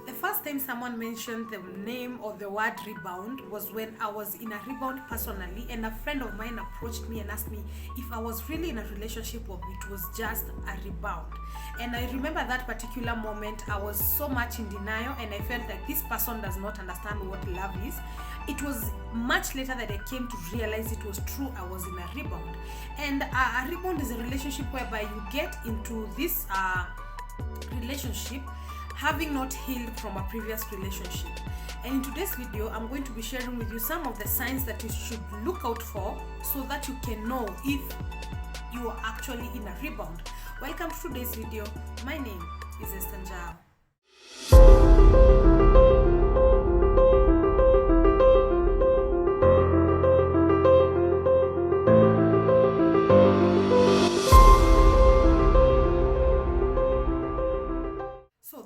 The first time someone mentioned the name or the word rebound was when I was in a rebound personally, and a friend of mine approached me and asked me if I was really in a relationship or it was just a rebound. And I remember that particular moment, I was so much in denial and I felt like this person does not understand what love is. It was much later that I came to realize it was true. I was in a rebound. And a rebound is a relationship whereby you get into this relationship having not healed from a previous relationship. And in today's video, I'm going to be sharing with you some of the signs that you should look out for so that you can know if you are actually in a rebound. Welcome to today's video. My name is NJAU.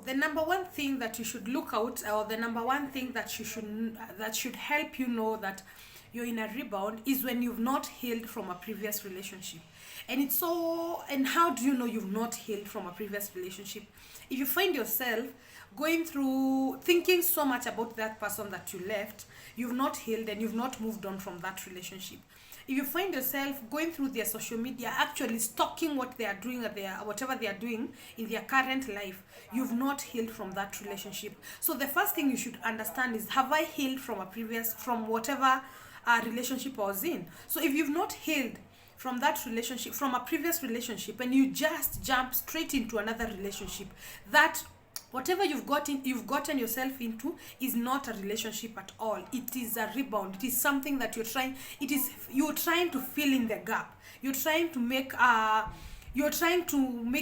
The number one thing that you should look out, or the number one thing that should help you know that you're in a rebound, is when you've not healed from a previous relationship. And how do you know you've not healed from a previous relationship? If you find yourself going through thinking so much about that person that you left, you've not healed and you've not moved on from that relationship. If you find yourself going through their social media, actually stalking what they are doing whatever they are doing in their current life, you've not healed from that relationship. So the first thing you should understand is, have I healed from whatever relationship I was in? So if you've not healed from that relationship, from a previous relationship, and you just jump straight into another relationship, that whatever you've gotten yourself into is not a relationship at all. It is a rebound. It is something that you're trying to fill in the gap. You're trying to make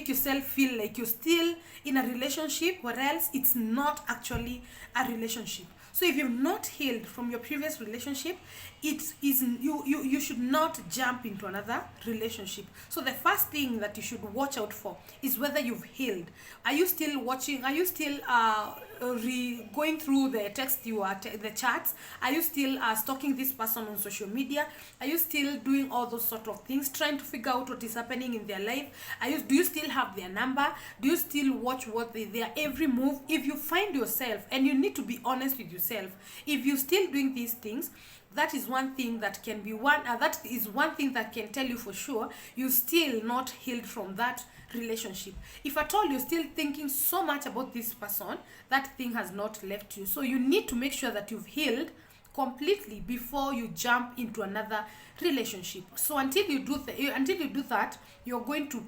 yourself feel like you're still in a relationship, or else it's not actually a relationship. So if you've not healed from your previous relationship, you should not jump into another relationship. So the first thing that you should watch out for is whether you've healed. Are you still watching? Are you still going through the the chats? Are you still stalking this person on social media? Are you still doing all those sort of things, trying to figure out what is happening in their life? Do you still have their number? Do you still watch their every move? If you find yourself, and you need to be honest with yourself, if you're still doing these things, that is one thing that can tell you for sure you're still not healed from that relationship. If at all you're still thinking so much about this person, that thing has not left you. So you need to make sure that you've healed completely before you jump into another relationship. So until you do that, you're going to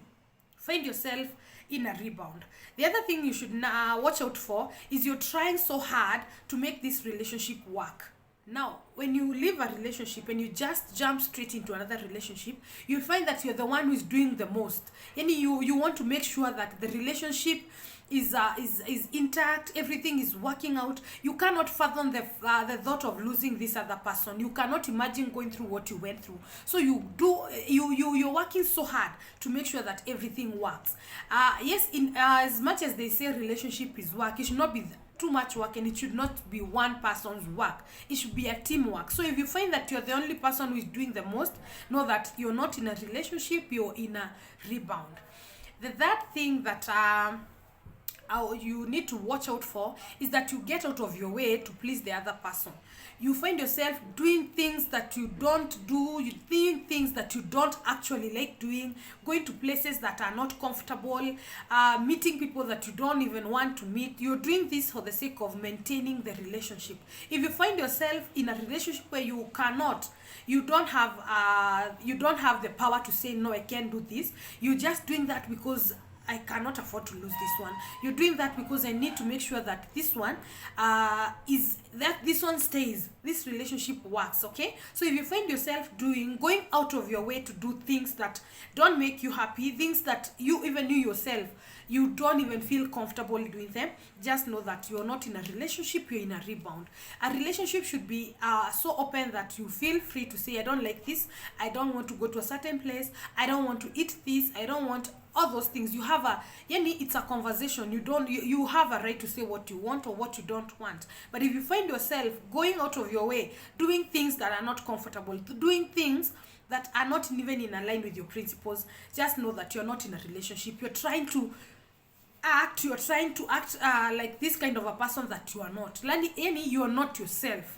find yourself in a rebound. The other thing you should watch out for is you're trying so hard to make this relationship work. Now, when you leave a relationship and you just jump straight into another relationship, you'll find that you're the one who's doing the most. And you want to make sure that the relationship is intact, everything is working out. You cannot fathom the thought of losing this other person. You cannot imagine going through what you went through. So you're working so hard to make sure that everything works. Yes, as much as they say relationship is work, it should not be too much work, and it should not be one person's work. It should be a teamwork. So if you find that you're the only person who is doing the most, know that you're not in a relationship, you're in a rebound. The third thing that you need to watch out for is that you get out of your way to please the other person. You find yourself doing things that you don't do, you doing things that you don't actually like doing, going to places that are not comfortable, meeting people that you don't even want to meet. You're doing this for the sake of maintaining the relationship. If you find yourself in a relationship where you don't have the power to say no, I can't do this, you're just doing that because I cannot afford to lose this one. You're doing that because I need to make sure that this one stays. This relationship works, okay? So if you find yourself going out of your way to do things that don't make you happy, things that you yourself, you don't even feel comfortable doing them, just know that you're not in a relationship, you're in a rebound. A relationship should be so open that you feel free to say, I don't like this, I don't want to go to a certain place, I don't want to eat this, I don't want all those things. It's a conversation. You have a right to say what you want or what you don't want. But if you find yourself going out of your way, doing things that are not comfortable, doing things that are not even in line with your principles, just know that you're not in a relationship. You're trying to you're trying to act like this kind of a person that you are not. You are not yourself.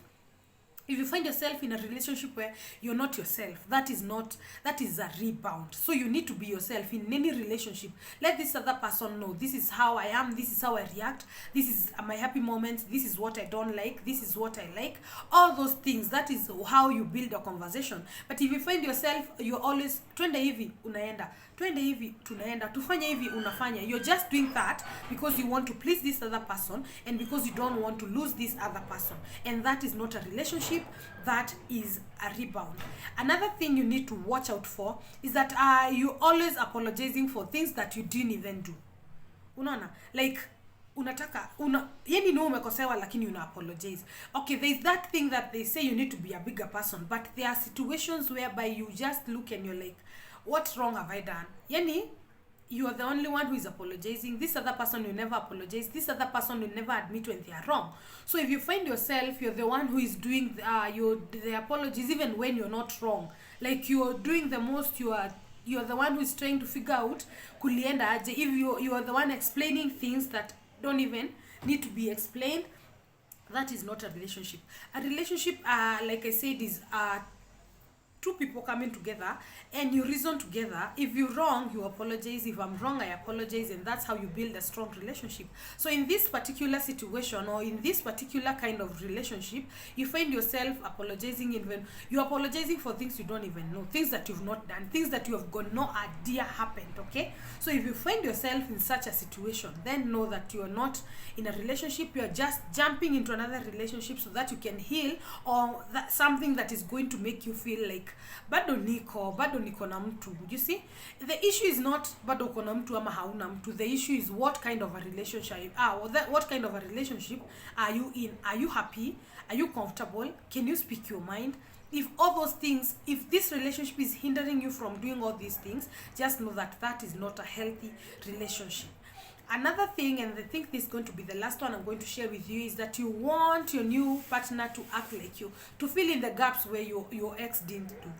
If you find yourself in a relationship where you're not yourself, that is a rebound. So you need to be yourself in any relationship. Let this other person know, this is how I am, this is how I react, this is my happy moments, this is what I don't like, this is what I like. All those things, that is how you build a conversation. But if you find yourself, you're always, twende hivi, unaenda, twende hivi, tunaenda, tufanya hivi, unafanya. You're just doing that because you want to please this other person and because you don't want to lose this other person. And that is not a relationship. That is a rebound. Another thing you need to watch out for is that you always apologizing for things that you didn't even do. Unaona, like yani no umekosewa lakini una apologize. Okay, there's that thing that they say you need to be a bigger person, but there are situations whereby you just look and you're like, what wrong have I done? Yani you are the only one who is apologizing. This other person will never apologize. This other person will never admit when they are wrong. So if you find yourself, you're the one who is doing the apologies even when you're not wrong. Like you're doing the most, you're the one who is trying to figure out kulienda aje. If you are the one explaining things that don't even need to be explained, that is not a relationship. A relationship, like I said, is two people coming together and you reason together. If you're wrong, you apologize. If I'm wrong, I apologize, and that's how you build a strong relationship. So in this particular situation or in this particular kind of relationship, you find yourself apologizing even you're apologizing for things you don't even know, things that you've not done, things that you have got no idea happened. Okay, so if you find yourself in such a situation, then know that you are not in a relationship. You're just jumping into another relationship so that you can heal, or that something that is going to make you feel like bado niko na mtu. You see, the issue is not bado uko na mtu ama hauna mtu. The issue is what kind of a relationship what kind of a relationship are you in? Are you happy? Are you comfortable? Can you speak your mind? If all those things, if this relationship is hindering you from doing all these things, just know that that is not a healthy relationship. Another thing, and I think this is going to be the last one I'm going to share with you, is that you want your new partner to act like you, to fill in the gaps where your ex didn't do.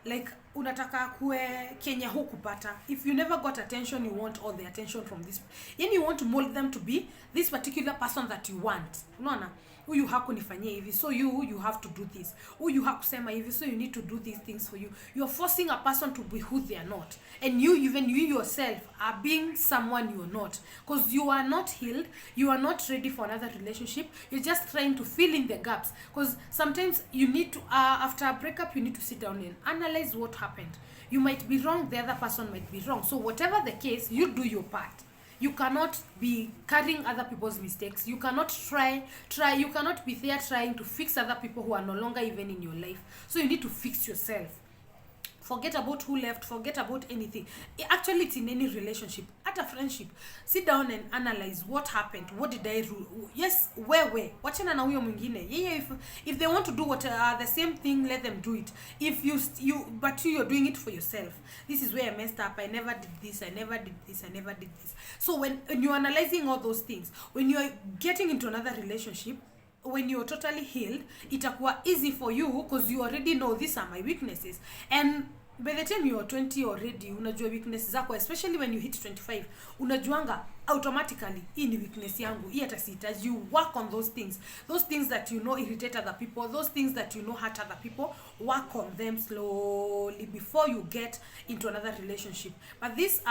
Like unataka kue Kenya hukupata. If you never got attention, you want all the attention from this. And you want to mold them to be this particular person that you want. Unaona? Huyu hakunifanyia hivi, so you have to do this. Huyu hakusema hivi, so you need to do these things for you. You're forcing a person to be who they are not. And you yourself are being someone you're not. Because you are not healed, you are not ready for another relationship. You're just trying to fill in the gaps. Because sometimes you need to, after a breakup, you need to sit down and analyze what happened. You might be wrong, the other person might be wrong. So whatever the case, you do your part. You cannot be carrying other people's mistakes. You cannot you cannot be there trying to fix other people who are no longer even in your life. So you need to fix yourself. Forget about who left, forget about anything. Actually, it's in any relationship, at a friendship. Sit down and analyze what happened. What did I do? Yes, where? Wachana na huyo mwingine. Yeah, if they want to do what the same thing, let them do it. If you're doing it for yourself. This is where I messed up. I never did this. I never did this. I never did this. So when you're analyzing all those things, when you're getting into another relationship, when you're totally healed, itakuwa easy for you because you already know these are my weaknesses. And by the time you're 20 already, unajua weaknesses zako, especially when you hit 25, unajuanga automatically hii ni weakness yangu, hii hata sihitaji. You work on those things that you know irritate other people, those things that you know hurt other people. Work on them slowly before you get into another relationship. But this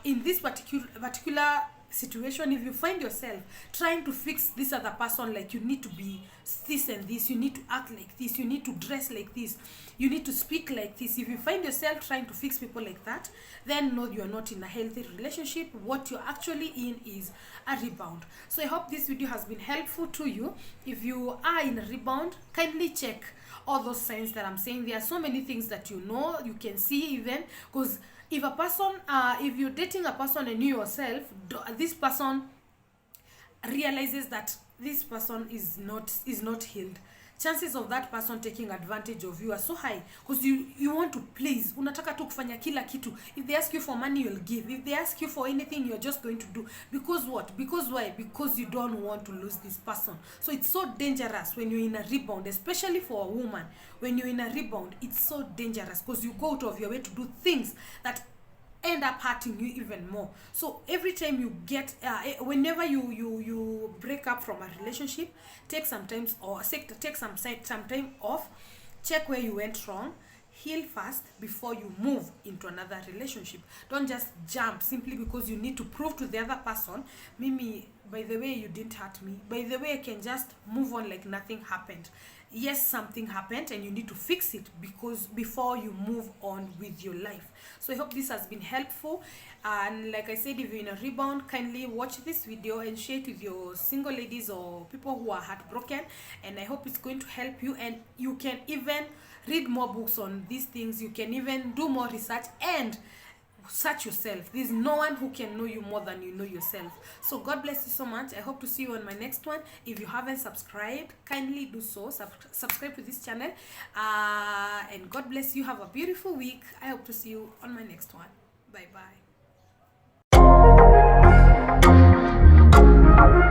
in this particular situation, if you find yourself trying to fix this other person, like you need to be this and this, you need to act like this, you need to dress like this, you need to speak like this. If you find yourself trying to fix people like that, then no, you're not in a healthy relationship. What you're actually in is a rebound. So I hope this video has been helpful to you. If you are in a rebound, kindly check all those signs that I'm saying. There are so many things that you know, you can see even, because if a person, if you're dating a person and you yourself, this person realizes that this person is not healed, chances of that person taking advantage of you are so high, because you want to please. Unataka tu kufanya kila kitu. If they ask you for money, you'll give. If they ask you for anything, you're just going to do. Because what? Because why? Because you don't want to lose this person. So it's so dangerous when you're in a rebound, especially for a woman. When you're in a rebound, it's so dangerous because you go out of your way to do things that end up hurting you even more. So every time you get whenever you break up from a relationship, take some time some time off, check where you went wrong, heal fast before you move into another relationship. Don't just jump simply because you need to prove to the other person, Mimi, by the way, you didn't hurt me, by the way, I can just move on like nothing happened. Yes, something happened and you need to fix it because before you move on with your life. So I hope this has been helpful, and like I said, if you're in a rebound, kindly watch this video and share it with your single ladies or people who are heartbroken, and I hope it's going to help you. And you can even read more books on these things, you can even do more research and search yourself. There's no one who can know you more than you know yourself. So God bless you so much. I hope to see you on my next one. If you haven't subscribed, kindly do so. Subscribe to this channel, and God bless you. Have a beautiful week. I hope to see you on my next one. Bye bye.